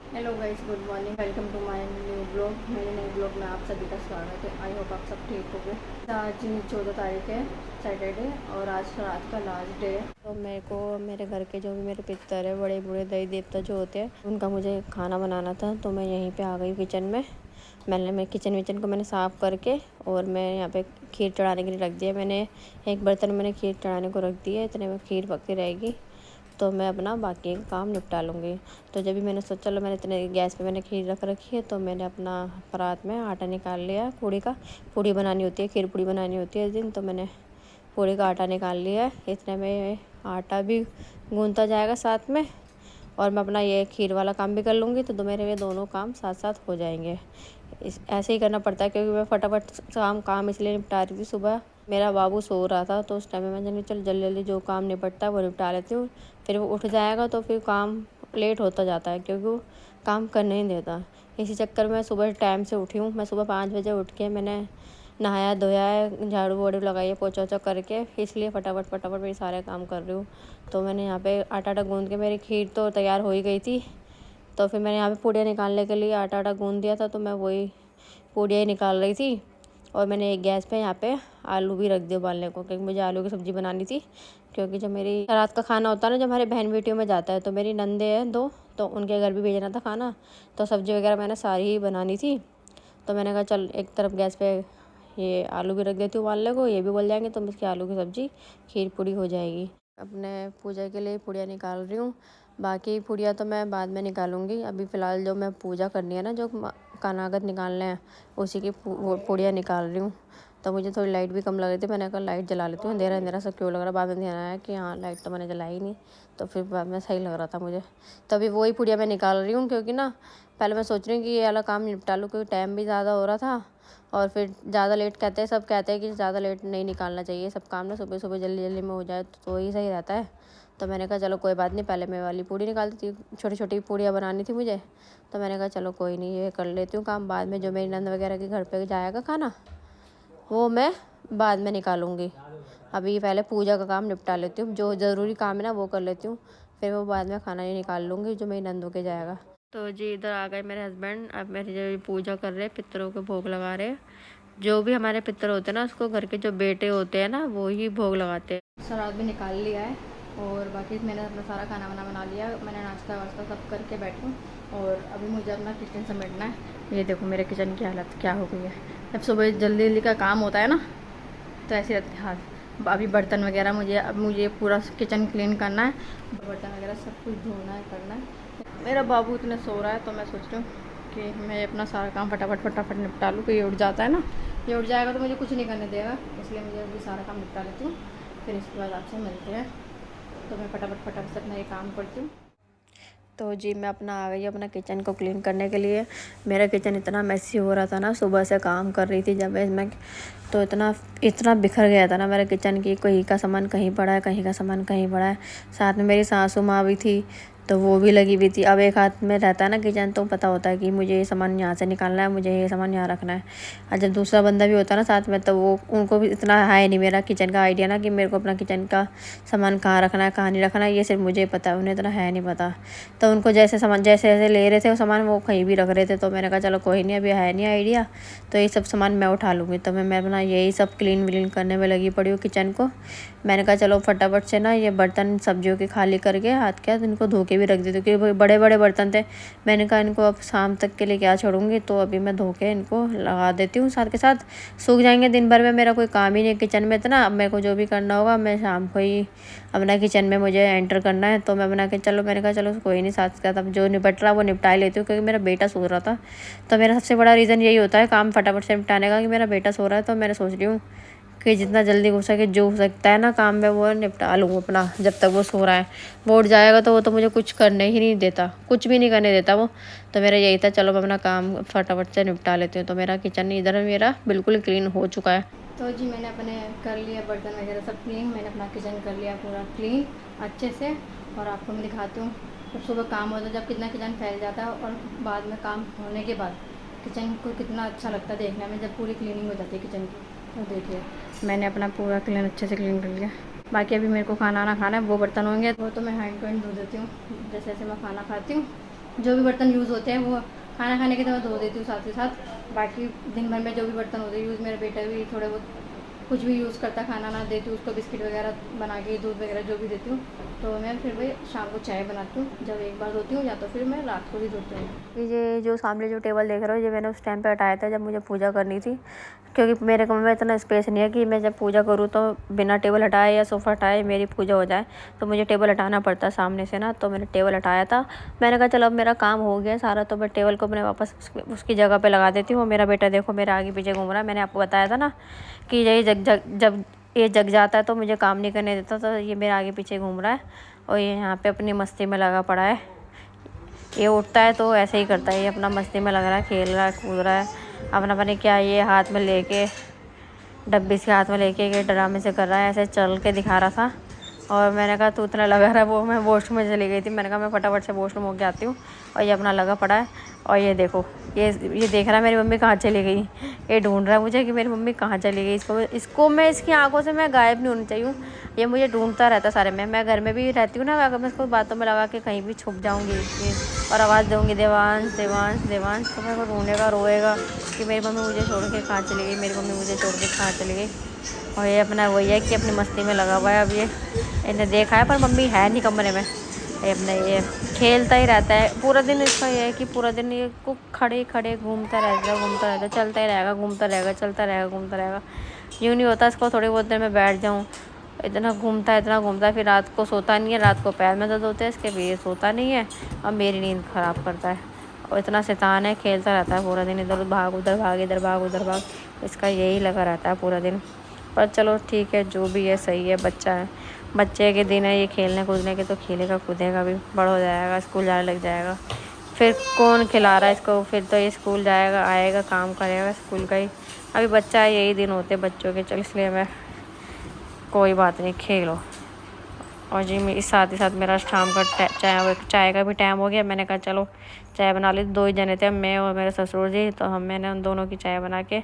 Hello guys, good morning. Welcome to my new blog. मेरे नए blog में आप सभी का स्वागत है। आई होप आप सब ठीक हो गए। आज 14 तारीख है, सैटरडे, और आज रात का लास्ट डे है। तो मेरे को मेरे घर के जो भी मेरे पितर है, बड़े बूढ़े देवी देवता जो होते हैं, उनका मुझे खाना बनाना था। तो मैं यहीं पे आ गई किचन में। मैं किचन विचन को मैंने साफ़ करके और मैं यहाँ पे खीर चढ़ाने के लिए रख दिया। मैंने एक बर्तन मैंने खीर चढ़ाने को रख दिया। इतने में खीर पकती रहेगी तो मैं अपना बाकी काम निपटा लूँगी। तो जब भी मैंने सोचा, चलो मैंने इतने गैस पे मैंने खीर रख रखी है, तो मैंने अपना परात में आटा निकाल लिया पूड़ी का। पूड़ी बनानी होती है, खीर पूड़ी बनानी होती है इस दिन। तो मैंने पूड़ी का आटा निकाल लिया है। इतने में आटा भी गूंथता जाएगा साथ में, और मैं अपना ये खीर वाला काम भी कर लूँगी। तो मेरे ये दोनों काम साथ साथ हो जाएंगे। ऐसे ही करना पड़ता है, क्योंकि मैं फटाफट काम इसलिए निपटा रही थी। सुबह मेरा बाबू सो रहा था, तो उस टाइम में मैंने चल जल्दी जल्दी जो काम निपटता है वो निपटा लेती हूँ। फिर वो उठ जाएगा तो फिर काम लेट होता जाता है, क्योंकि वो काम करने नहीं देता। इसी चक्कर में सुबह टाइम से उठी हूँ। मैं सुबह 5 बजे उठ के मैंने नहाया धोया है, झाड़ू वाड़ू लगाई है, पोछा वोछा करके, इसलिए फटाफट फटाफट मेरे सारे काम कर रही हूँ। तो मैंने यहाँ पे आटा गूँध के, मेरी खीर तो तैयार हो ही गई थी। तो फिर मैंने यहाँ पे पूड़ियाँ निकालने के लिए आटा गूँध दिया था। तो मैं वही पूड़ियाँ ही निकाल रही थी। और मैंने एक गैस पे यहाँ पे आलू भी रख दिया उबालने को, क्योंकि मुझे आलू की सब्ज़ी बनानी थी। क्योंकि जब मेरी रात का खाना होता है ना, जब हमारे बहन बेटियों में जाता है, तो मेरी नंदे हैं 2, तो उनके घर भी भेजना था खाना। तो सब्ज़ी वगैरह मैंने सारी ही बनानी थी। तो मैंने कहा चल एक तरफ गैस पे ये आलू भी रख देती हूँ उबालने को, ये भी उबल जाएंगे तो इसकी आलू की सब्ज़ी खीर पूड़ी हो जाएगी। अपने पूजा के लिए पूड़ियाँ निकाल रही हूँ। बाकी पूड़ियाँ तो मैं बाद में निकालूंगी। अभी फ़िलहाल जो मैं पूजा करनी है ना, जो कानागत निकालने हैं, उसी की पूड़ियाँ निकाल रही हूँ। तो मुझे थोड़ी लाइट भी कम लग रही थी। मैंने कहा लाइट जला लेती हूँ, अंधेरा अंधेरा सा क्यों लग रहा है। बाद में ध्यान आया कि हाँ, लाइट तो मैंने जलाई नहीं। तो फिर बाद में सही लग रहा था मुझे। तो अभी वही पूड़ियाँ मैं निकाल रही हूँ, क्योंकि ना पहले मैं सोच रही हूँ कि ये वाला काम निपटा लूँ, क्योंकि टाइम भी ज़्यादा हो रहा था। और फिर ज़्यादा लेट कहते हैं, सब कहते हैं कि ज़्यादा लेट नहीं निकालना चाहिए। सब काम ना सुबह सुबह जल्दी जल्दी में हो जाए तो वही सही रहता है। तो मैंने कहा चलो कोई बात नहीं, पहले मैं वाली पूड़ी निकाल देती हूँ। छोटी छोटी पूड़ियाँ बनानी थी मुझे। तो मैंने कहा चलो कोई नहीं, ये कर लेती हूँ काम। बाद में जो मेरी नंद वगैरह के घर पे जाएगा खाना, वो मैं बाद में निकालूंगी। अभी पहले पूजा का काम निपटा लेती हूँ, जो ज़रूरी काम है ना वो कर लेती हूँ। फिर वो बाद में खाना ही निकाल लूँगी जो मेरी नंदों के जाएगा। तो जी इधर आ गए मेरे हस्बैंड। अब मेरी जो पूजा कर रहे हैं, पितरों के भोग लगा रहे हैं। जो भी हमारे पितर होते हैं ना, उसको घर के जो बेटे होते हैं ना, वो ही भोग लगाते हैं। सलाद भी निकाल लिया है, और बाकी मैंने अपना सारा खाना वाना बना लिया। मैंने नाश्ता वास्ता सब करके बैठी हूँ, और अभी मुझे अपना किचन समेटना है। ये देखो मेरे किचन की हालत क्या हो गई है। जब सुबह जल्दी जल्दी का काम होता है ना, तो ऐसे रहती है हाल। अभी बर्तन वगैरह मुझे पूरा किचन क्लीन करना है। बर्तन वगैरह सब कुछ धोना है, करना है। मेरा बाबू इतने सो रहा है, तो मैं सोच रही हूँ कि मैं अपना सारा काम फटाफट फटाफट निपटा लूँ। कि ये उठ जाता है ना, ये उठ जाएगा तो मुझे कुछ नहीं करने देगा। इसलिए मुझे अभी सारा काम निपटा लेती हूँ, फिर इसके बाद आपसे मिलते हैं। तो मैं फटाफट फटाफट से अपना ये काम करती हूँ। तो जी मैं अपना आ गई अपना किचन को क्लीन करने के लिए। मेरा किचन इतना मैसी हो रहा था ना, सुबह से काम कर रही थी जब मैं, तो इतना इतना बिखर गया था ना मेरे किचन की। कहीं का सामान कहीं पड़ा है, कहीं का सामान कहीं पड़ा है। साथ में मेरी सासू माँ भी थी, तो वो भी लगी हुई थी। अब एक हाथ में रहता है ना किचन, तो पता होता है कि मुझे ये सामान यहाँ से निकालना है, मुझे ये सामान यहाँ रखना है। और जब दूसरा बंदा भी होता है ना साथ में, तो वो उनको भी इतना है नहीं मेरा किचन का आइडिया ना, कि मेरे को अपना किचन का सामान कहाँ रखना है कहाँ नहीं रखना है। ये सिर्फ मुझे पता है, उन्हें इतना है नहीं पता। तो उनको जैसे सामान जैसे जैसे ले रहे थे वो सामान, वो कहीं भी रख रहे थे। तो मैंने कहा चलो कोई नहीं, अभी है नहीं आइडिया, तो ये सब सामान मैं उठा लूँगी। तो मैं अपना यही सब क्लीन व्लीन करने में लगी पड़ी हूँ किचन को। मैंने कहा चलो फटाफट से ना ये बर्तन सब्जियों के खाली करके हाथ के हाथ इनको धो के भी रख देती हूँ, क्योंकि बड़े बड़े बर्तन थे। मैंने कहा इनको अब शाम तक के लिए क्या छोड़ूंगी, तो अभी मैं धो के इनको लगा देती हूँ। साथ के साथ सूख जाएंगे। दिन भर में मेरा कोई काम ही नहीं है किचन में इतना। अब मेरे को जो भी करना होगा, मैं शाम को ही अपना किचन में मुझे एंटर करना है। तो मैं बना के चलो, मैंने कहा चलो कोई नहीं, साथ के साथ अब जो निपट रहा वो निपटा लेती हूँ, क्योंकि मेरा बेटा सो रहा था। तो मेरा सबसे बड़ा रीज़न यही होता है काम फटाफट से निपटाने का, कि मेरा बेटा सो रहा है। तो मैंने सोच रही हूँ कि जितना जल्दी हो सके, जो हो सकता है ना काम में, वो निपटा लूँ अपना, जब तक वो सो रहा है। वो उठ जाएगा तो वो तो मुझे कुछ करने ही नहीं देता, कुछ भी नहीं करने देता वो। तो मेरा यही था, चलो मैं अपना काम फटाफट से निपटा लेती हूँ। तो मेरा किचन इधर मेरा बिल्कुल क्लीन हो चुका है। तो जी मैंने अपने कर लिया बर्तन वगैरह सब क्लीन। मैंने अपना किचन कर लिया पूरा क्लीन अच्छे से। और आपको मैं दिखाती हूँ जब सुबह काम होता है, जब कितना किचन फैल जाता है, और बाद में काम होने के बाद किचन को कितना अच्छा लगता है देखने में, जब पूरी क्लीनिंग हो जाती है किचन की। तो देखिए मैंने अपना पूरा क्लीन अच्छे से क्लीन कर लिया। बाकी अभी मेरे को खाना खाना है, वो बर्तन होंगे वो तो मैं हैंड टू हैंड धो देती हूँ। जैसे जैसे मैं खाना खाती हूँ जो भी बर्तन यूज़ होते हैं वो खाना खाने के तो मैं धो देती हूँ साथ ही साथ। बाकी दिन भर में जो भी बर्तन होते हैं यूज़, मेरा बेटा भी थोड़े बहुत कुछ भी यूज़ करता, खाना ना देती हूँ उसको, बिस्किट वगैरह बना के, दूध वगैरह जो भी देती हूँ। तो मैं फिर वही शाम को चाय बनाती हूँ, जब एक बार धोती हूँ, या तो फिर मैं रात को भी धोती हूँ। ये जो सामने जो टेबल देख रहे हो, ये मैंने उस टाइम पे हटाया था जब मुझे पूजा करनी थी, क्योंकि मेरे कमरे में इतना स्पेस नहीं है कि मैं जब पूजा करूँ तो बिना टेबल हटाए या सोफ़ा हटाए मेरी पूजा हो जाए, तो मुझे टेबल हटाना पड़ता है सामने से ना। तो मैंने टेबल हटाया था, मैंने कहा चलो अब मेरा काम हो गया सारा, तो मैं टेबल को अपने वापस उसकी जगह पे लगा देती हूँ। मेरा बेटा देखो मेरे आगे पीछे घूम रहा है, मैंने आपको बताया था ना कि यही जब ये जग जाता है तो मुझे काम नहीं करने देता, तो ये मेरे आगे पीछे घूम रहा है और ये यहाँ पे अपनी मस्ती में लगा पड़ा है। ये उठता है तो ऐसे ही करता है, ये अपना मस्ती में लग रहा है, खेल रहा है, कूद रहा है अपना, पता नहीं क्या ये हाथ में लेके, डब्बी से हाथ में लेके ये ड्रामे से कर रहा है, ऐसे चल के दिखा रहा था। और मैंने कहा तू इतना लगा रहा है, वो मैं वॉशरूम में चली गई थी, मैंने कहा मैं फटाफट से वॉशरूम होके आती हूँ, और ये अपना लगा पड़ा है। और ये देखो ये देख रहा है मेरी मम्मी कहाँ चली गई, ये ढूंढ रहा है मुझे कि मेरी मम्मी कहाँ चली गई। इसको मैं इसकी आंखों से मैं गायब नहीं होनी चाहिए, ये मुझे ढूंढता रहता सारे में। मैं घर में भी रहती हूँ ना, अगर मैं इसको बातों में लगा के कहीं भी छुप जाऊँगी और आवाज़ दूँगी देवांश देवांश देवांश, तो मेरे को ढूंढेगा, रोएगा कि मेरी मम्मी मुझे छोड़ के कहाँ चली गई, मेरी मम्मी मुझे छोड़ के कहाँ चली गई। और ये अपना वही है कि अपनी मस्ती में लगा हुआ है। अब ये इन्हें देखा है पर मम्मी है नहीं कमरे में, ये अपने ये खेलता ही रहता है पूरा दिन। इसका ये है कि पूरा दिन ये को खड़े खड़े घूमता रहता, चलता ही रहेगा, घूमता रहेगा, चलता रहेगा, घूमता रहेगा। यूँ नहीं होता इसको थोड़ी बहुत देर में बैठ जाऊँ, इतना घूमता है, फिर रात को सोता नहीं है, रात को पैर में दर्द होते हैं इसके, भी ये सोता नहीं है और मेरी नींद ख़राब करता है। और इतना शैतान है, खेलता रहता है पूरा दिन, इधर भाग उधर भाग, इधर भाग उधर भाग, इसका यही लगा रहता है पूरा दिन। पर चलो ठीक है, जो भी है सही है, बच्चा है, बच्चे के दिन है ये खेलने कूदने के, तो खेलेगा कूदेगा भी, बड़ा हो जाएगा, स्कूल जाने लग जाएगा, फिर कौन खिला रहा है इसको, फिर तो ये स्कूल जाएगा, आएगा, काम करेगा स्कूल का ही। अभी बच्चा है, यही दिन होते बच्चों के, चल इसलिए मैं कोई बात नहीं, खेलो। और जी मैं इस साथ ही साथ मेरा शाम का चाय का भी टाइम हो गया। मैंने कहा चलो चाय बना ली, 2 ही जने थे, मैं और मेरे ससुर जी, तो मैंने उन दोनों की चाय बना के,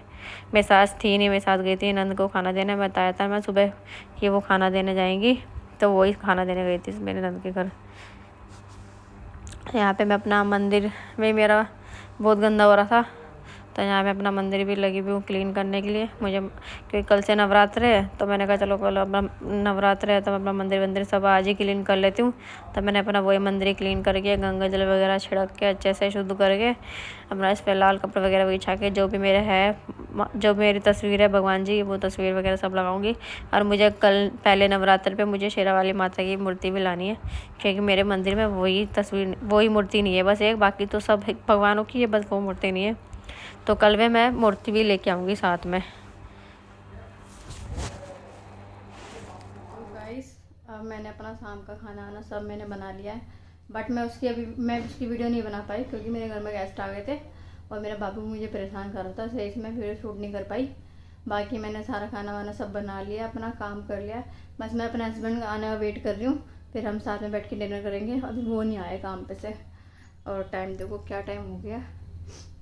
मेरे सास थी नहीं, मेरे साथ गई थी नंद को खाना देने, मैं बताया था मैं सुबह कि वो खाना देने जाएंगी, तो वही खाना देने गई थी मेरे नंद के घर। यहाँ पे मैं अपना मंदिर में, मेरा बहुत गंदा हो रहा था, तो यहाँ मैं अपना मंदिर भी लगी हुई हूँ क्लीन करने के लिए, मुझे क्योंकि कल से नवरात्र है, तो मैंने कहा चलो कल अपना नवरात्र है तो मैं अपना मंदिर सब आज ही क्लीन कर लेती हूँ। तो मैंने अपना वही मंदिर क्लीन करके, गंगा जल वगैरह छिड़क के अच्छे से शुद्ध करके, अपना इस पर लाल कपड़े वगैरह बिछा के, जो भी मेरे है, जो मेरी तस्वीर है भगवान जी, वो तस्वीर वगैरह सब लगाऊंगी। और मुझे कल पहले नवरात्र पे मुझे शेरा वाली माता की मूर्ति भी लानी है, क्योंकि मेरे मंदिर में वही तस्वीर, वही मूर्ति नहीं है बस एक, बाकी तो सब भगवानों की है, बस वो मूर्ति नहीं है। तो कल में मैं मूर्ति भी लेके आऊँगी साथ में। गाइस अब मैंने अपना शाम का खाना आना सब मैंने बना लिया है, बट मैं उसकी वीडियो नहीं बना पाई, क्योंकि मेरे घर में गेस्ट आ गए थे और मेरा बाबू मुझे परेशान कर रहा था, सही से मैं वीडियो शूट नहीं कर पाई। बाकी मैंने सारा खाना वाना सब बना लिया, अपना काम कर लिया, बस मैं अपने हस्बैंड का आने का वेट कर रही हूँ, फिर हम साथ में बैठ के डिनर करेंगे। अभी वो नहीं आए काम पे से, और टाइम देखो क्या टाइम हो गया,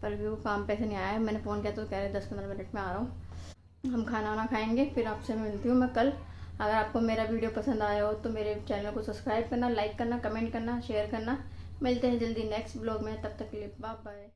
पर भी वो काम पे से नहीं आया। मैंने फ़ोन किया तो कह रहे 10-15 मिनट में आ रहा हूँ। हम खाना वाना खाएंगे, फिर आपसे मिलती हूँ मैं कल। अगर आपको मेरा वीडियो पसंद आया हो तो मेरे चैनल को सब्सक्राइब करना, लाइक करना, कमेंट करना, शेयर करना। मिलते हैं जल्दी नेक्स्ट ब्लॉग में, तब तक के लिए बाय बाय।